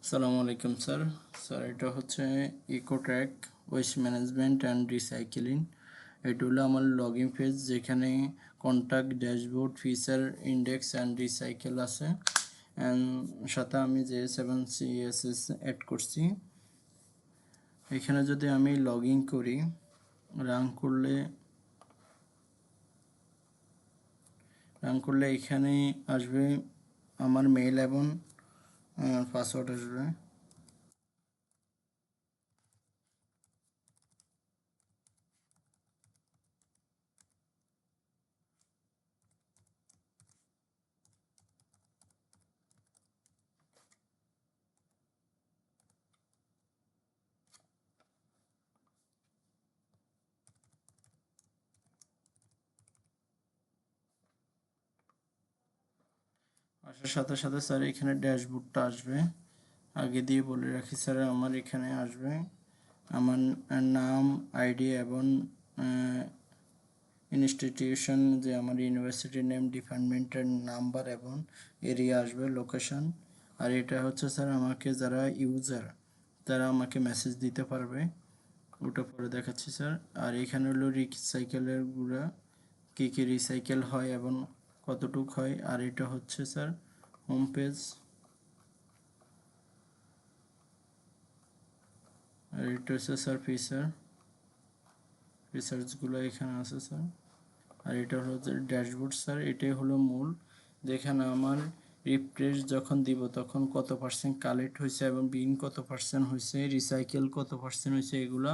আসসালামু আলাইকুম স্যার। এটা হচ্ছে ইকোট্র্যাক ওয়েস্ট ম্যানেজমেন্ট অ্যান্ড রিসাইকেলিং। এটা হলো আমার লগইন পেজ, যেখানে contact, dashboard, feature, index and recycle আছে। অ্যান্ড সাথে আমি যে 7 CSS অ্যাড করছি। এখানে যদি আমি লগ ইন করি, রান করলে এখানে আসবে আমার মেইল এবং পাসওয়ার্ড আসবে। আসার সাথে সাথে স্যার এখানে ড্যাশবোর্ডটা আসবে। আগে দিয়ে বলে রাখি স্যার, আমার এখানে আসবে আমার নাম, আইডি এবং ইনস্টিটিউশন, যে আমার ইউনিভার্সিটির নেম, ডিপার্টমেন্টের নাম্বার এবং এরিয়া আসবে, লোকেশন। আর এটা হচ্ছে স্যার আমাকে যারা ইউজার তারা আমাকে মেসেজ দিতে পারবে, ওটা পরে দেখাচ্ছি স্যার। আর এখানে হলো রিসাইকেলের গুঁড়া, কী কী রিসাইকেল হয় এবং কতটুক হয়। আর এটা হচ্ছে স্যার হোম পেজ, আর এটা হচ্ছে স্যার ফিচার্সগুলো এখানে আছে স্যার। আর এটা হলো ড্যাশবোর্ড স্যার, এটাই হলো মূল, যেখানে আমার রিফ্রেশ যখন দিব তখন কত পার্সেন্ট কালেক্ট হয়েছে এবং বিন কত পার্সেন্ট হয়েছে, রিসাইকেল কত পার্সেন্ট হয়েছে, এগুলা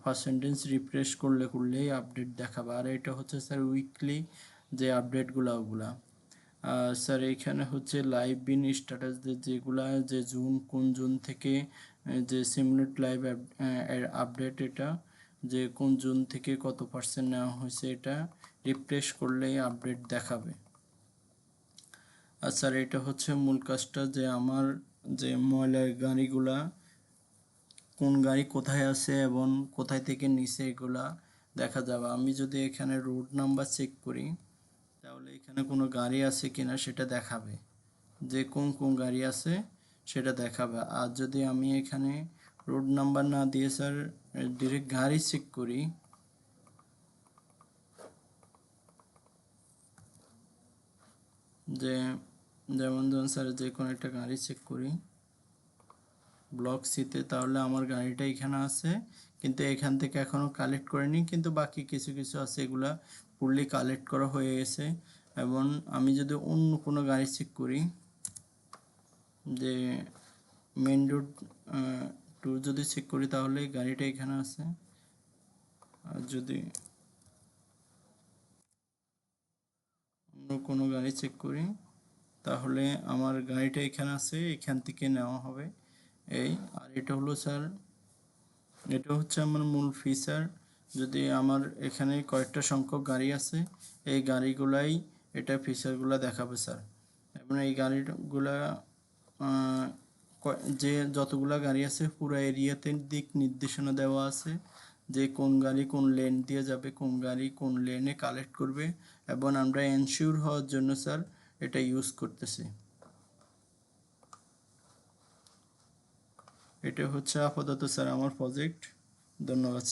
পার্সেন্টেজ রিফ্রেশ করলেই আপডেট দেখাবে। আর এটা হচ্ছে স্যার উইকলি যে আপডেটগুলো ওগুলা। স্যার এইখানে হচ্ছে লাইভ বিন স্ট্যাটাস, যেগুলা যে কোন জুন থেকে যে সিমুলেট লাইভ আপডেট, এটা যে কোন জুন থেকে কত পার্সেন্ট নেওয়া হয়েছে, এটা রিফ্রেশ করলেই আপডেট দেখাবে। আর স্যার এটা হচ্ছে মূল কাজটা, যে আমার যে ময়লার গাড়িগুলা কোন গাড়ি কোথায় আছে এবং কোথায় থেকে নিচে, এগুলা দেখা যাবে। আমি যদি এখানে রুট নাম্বার চেক করি, তাহলে এখানে কোনো গাড়ি আছে কিনা সেটা দেখাবে, যে কোন কোন গাড়ি আছে সেটা দেখাবে। আর যদি আমি এখানে রোড নাম্বার না দিয়ে স্যার ডিরেক্ট গাড়ি চেক করি, যে যেমন ধরুন স্যার যে কোনো একটা গাড়ি চেক করি ব্লক সিতে, তাহলে আমার গাড়িটা এখানে আছে, কিন্তু এখান থেকে এখনও কালেক্ট করিনি, কিন্তু বাকি কিছু কিছু আছে এগুলা ফুললি কালেক্ট করা হয়ে গেছে। এবং আমি যদি অন্য কোনো গাড়ি চেক করি, যে মেন রোড টু যদি চেক করি, তাহলে গাড়িটা এখানে আছে। আর যদি অন্য কোনো গাড়ি চেক করি, তাহলে আমার গাড়িটা এখানে আছে, এখান থেকে নেওয়া হবে এই। আর এটা হলো স্যার, এটা হচ্ছে আমার মূল ফিচার। যদি আমার এখানে কয়েকটা সংখ্যক গাড়ি আছে, এই গাড়িগুলাই এটা ফিচারগুলো দেখাবে স্যার। এবং এই গাড়িগুলা যে যতগুলা গাড়ি আছে পুরো এরিয়াতে দিক নির্দেশনা দেওয়া আছে, যে কোন গাড়ি কোন লেন দিয়ে যাবে, কোন গাড়ি কোন লেনে কালেক্ট করবে। এবং আমরা এনশিওর হওয়ার জন্য স্যার এটা ইউজ করতেছি। এটা হচ্ছে আপাতত স্যার আমার প্রজেক্ট। ধন্যবাদ।